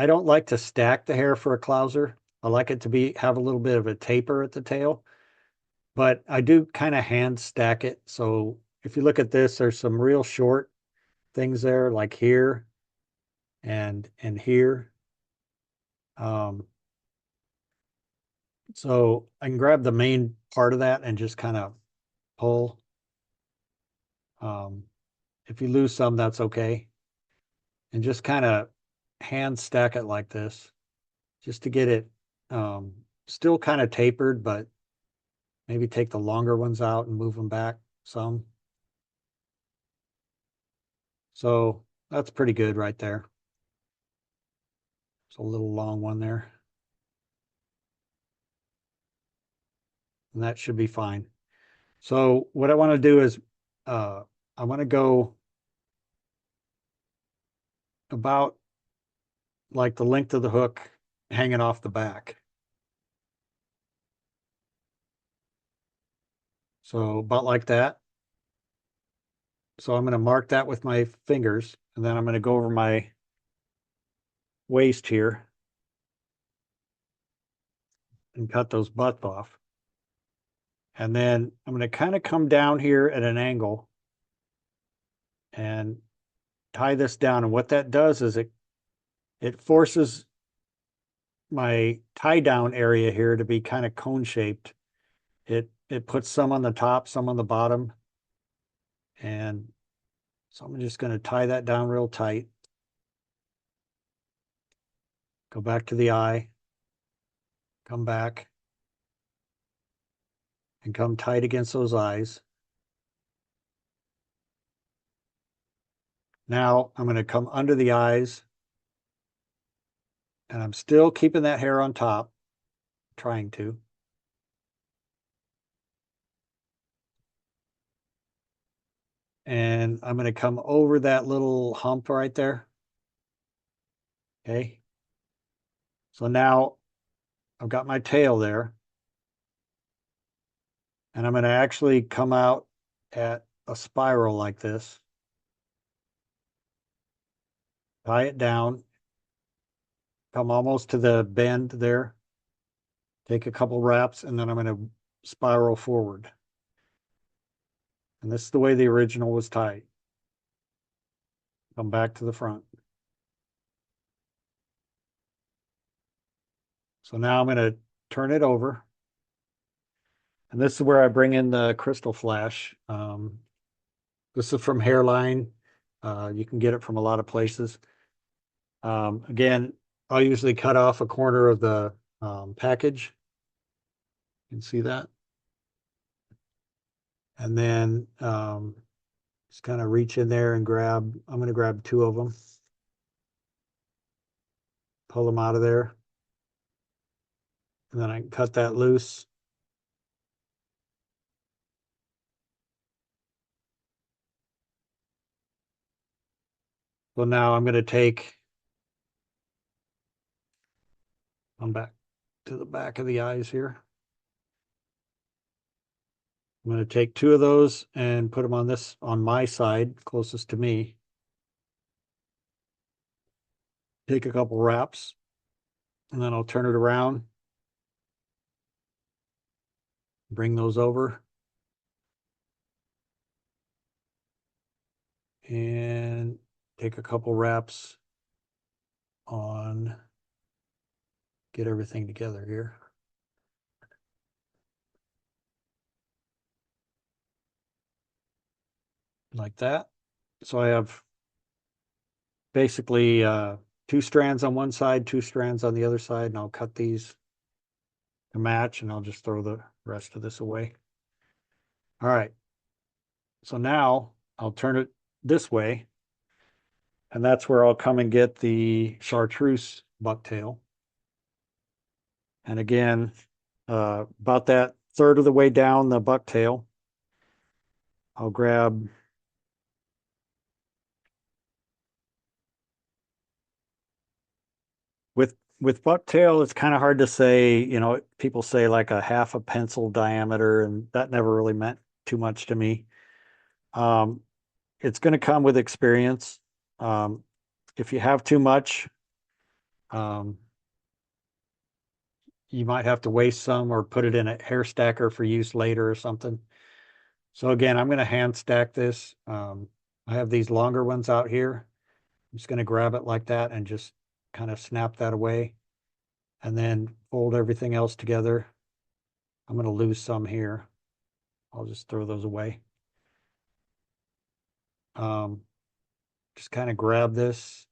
don't like to stack the hair for a clouser. I like it to have a little bit of a taper at the tail, but I do kind of hand stack it. So if you look at this, there's some real short things there, like here and here. So I can grab the main part of that and just kind of pull. If you lose some, that's okay. And just kind of hand stack it like this, just to get it still kind of tapered, but maybe take the longer ones out and move them back some. So that's pretty good right there. It's a little long one there. And that should be fine. So what I want to do is I want to go about like the length of the hook hanging off the back. So about like that. So I'm going to mark that with my fingers, and then I'm going to go over my waist here and cut those butts off. And then I'm going to kind of come down here at an angle and tie this down. And what that does is it forces my tie down area here to be kind of cone shaped. It puts some on the top, some on the bottom. And so I'm just going to tie that down real tight. Go back to the eye, come back, and come tight against those eyes. Now I'm going to come under the eyes, and I'm still keeping that hair on top, trying to. And I'm going to come over that little hump right there. Okay. So now I've got my tail there. And I'm going to actually come out at a spiral like this. Tie it down. Come almost to the bend there. Take a couple wraps, and then I'm going to spiral forward. And this is the way the original was tied. Come back to the front. So now I'm going to turn it over. And this is where I bring in the crystal flash. This is from Hairline. You can get it from a lot of places. Again, I'll usually cut off a corner of the package. You can see that. And then just kind of reach in there and grab, I'm going to grab 2 of them. Pull them out of there. And then I can cut that loose. So now I'm going to take, I'm back to the back of the eyes here. I'm going to take 2 of those and put them on my side, closest to me. Take a couple wraps, and then I'll turn it around. Bring those over. And take a couple wraps on, get everything together here. Like that. So I have basically 2 strands on one side, 2 strands on the other side, and I'll cut these to match, and I'll just throw the rest of this away. All right. So now I'll turn it this way, and that's where I'll come and get the chartreuse bucktail. And again, about that third of the way down the bucktail, I'll grab with bucktail, it's kind of hard to say, you know, people say like a half a pencil diameter, and that never really meant too much to me. It's going to come with experience. If you have too much, you might have to waste some or put it in a hair stacker for use later or something. So again, I'm going to hand stack this. I have these longer ones out here. I'm just going to grab it like that and just kind of snap that away, and then fold everything else together. I'm going to lose some here. I'll just throw those away. Just kind of grab this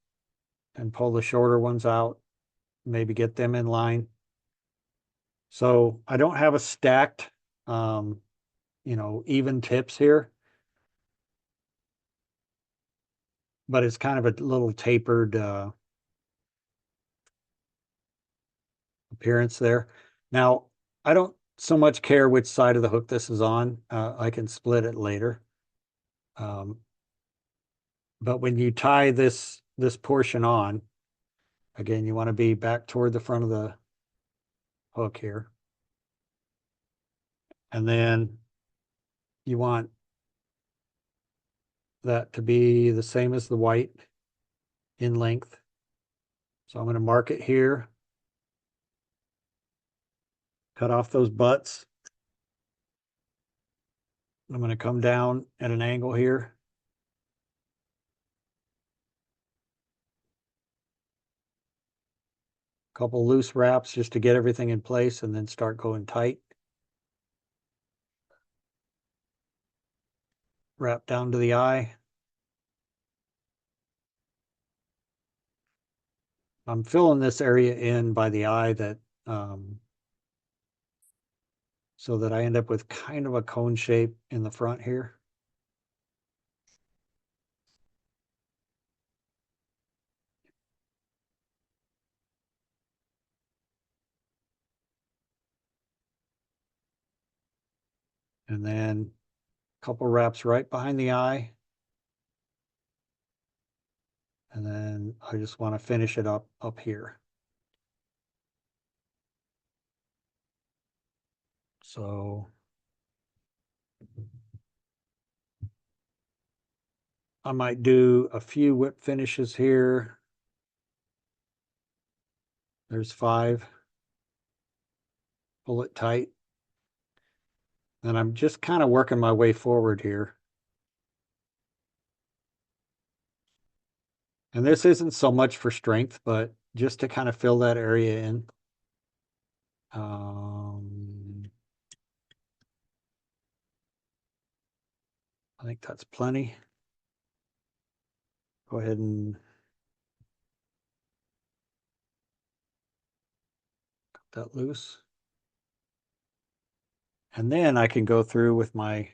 and pull the shorter ones out, maybe get them in line. So I don't have a stacked, you know, even tips here, but it's kind of a little tapered appearance there. Now, I don't so much care which side of the hook this is on. I can split it later. But when you tie this portion on, again, you want to be back toward the front of the hook here. And then you want that to be the same as the white in length. So I'm going to mark it here. Cut off those butts. I'm going to come down at an angle here. Couple loose wraps just to get everything in place, and then start going tight. Wrap down to the eye. I'm filling this area in by the eye that so that I end up with kind of a cone shape in the front here. And then a couple wraps right behind the eye. And then I just want to finish it up here. So I might do a few whip finishes here. There's 5. Pull it tight. And I'm just kind of working my way forward here. And this isn't so much for strength, but just to kind of fill that area in. I think that's plenty. Go ahead and cut that loose. And then I can go through with my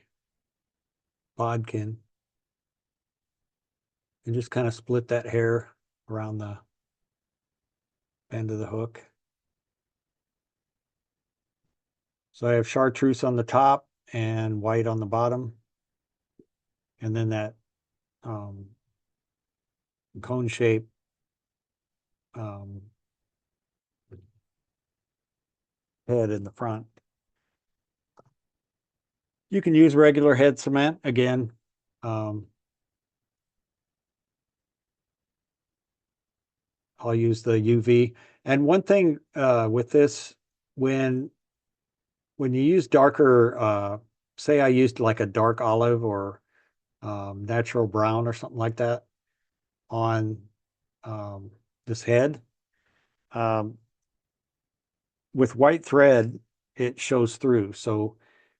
bodkin and just kind of split that hair around the end of the hook. So I have chartreuse on the top and white on the bottom. And then that cone shape head in the front. You can use regular head cement again. I'll use the UV. And one thing with this, when you use darker, say I used like a dark olive or natural brown or something like that on this head, with white thread, it shows through. So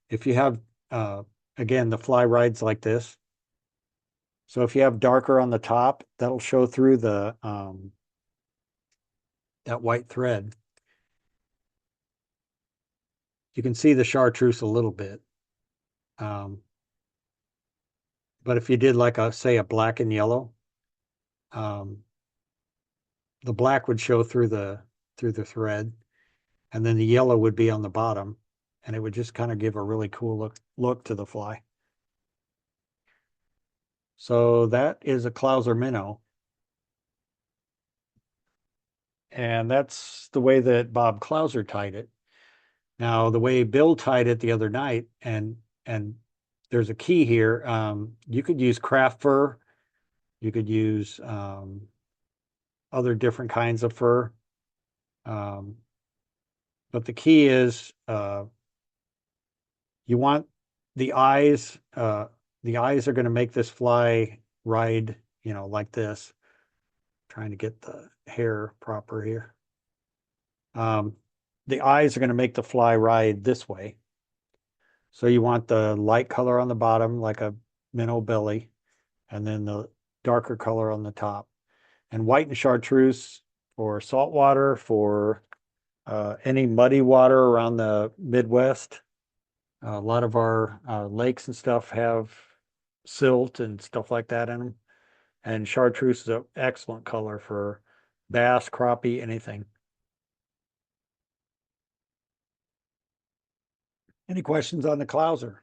if you have, again, the fly rides like this. So if you have darker on the top, that'll show through the that white thread. You can see the chartreuse a little bit. But if you did like a, say, a black and yellow, the black would show through the thread, and then the yellow would be on the bottom, and it would just kind of give a really cool look to the fly. So that is a Clouser Minnow. And that's the way that Bob Clouser tied it. Now, the way Bill tied it the other night, and there's a key here. You could use craft fur. You could use other different kinds of fur. But the key is you want the eyes. The eyes are going to make this fly ride, like this. Trying to get the hair proper here. The eyes are going to make the fly ride this way. So you want the light color on the bottom, like a minnow belly, and then the darker color on the top. And white and chartreuse for saltwater, for any muddy water around the Midwest. A lot of our lakes and stuff have silt and stuff like that in them. And chartreuse is an excellent color for bass, crappie, anything. Any questions on the Clouser?